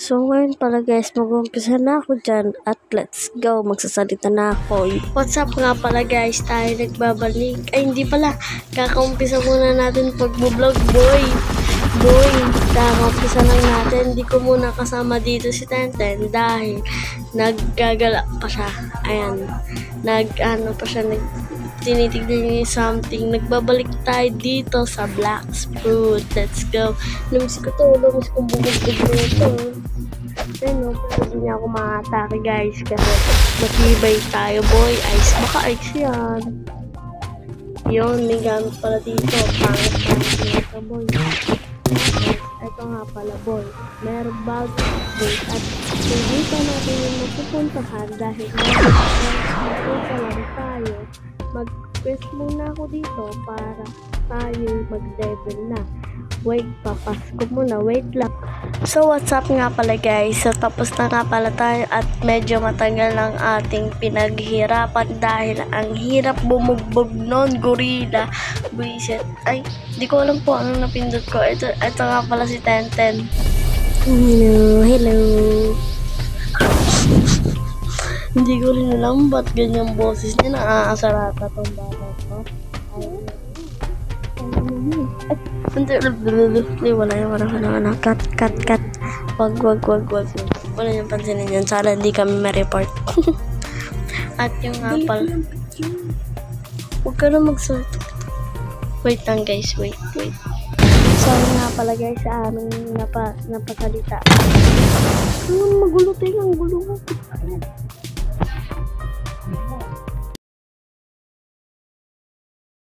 So ngayon pala guys, mag-umpisa na ako dyan at let's go, magsasalita na ako. What's up nga pala guys, tayo nagbabalik. Ay hindi pala, kakaumpisa muna natin pag-vlog boy. Kakaumpisa lang natin. Hindi ko muna kasama dito si Tenten dahil naggagala pa siya. Ayan, tinitignan niya something. Nagbabalik tayo dito sa Black Fruit. Let's go. Lumis ko kung bumubog ito. Pero hindi niya ako ma-atake guys kasi matibay tayo boy. Ice, baka ice yan. Yun, may gamit pala dito. Pangit ito boy. Ito nga pala boy. Meron bag update at hindi pa natin yung mapupuntahan dahil mapupunta lang tayo. Mag-quest muna ako dito para tayo mag-level na. Wait, papasko muna. Wait lang. So, what's up nga pala guys? So, tapos na nga pala tayo at medyo matagal ang ating pinaghirapan dahil ang hirap bumugbog nun, gorilla. Buisit. Ay, di ko alam po anong napindot ko. Ito nga pala si Tenten. Hello. Hindi ko rin alam ba't ganyang boses niya. Naaasarata tong bata ko. Wala. Cut. Wag. Wala niyang pansinin yan. Sana hindi kami ma-report. At yung apal. Huwag ka na magsuot. Wait lang guys, wait. Sorry nga pala guys sa aming napasalita. Magulo tayo, ang gulo mo.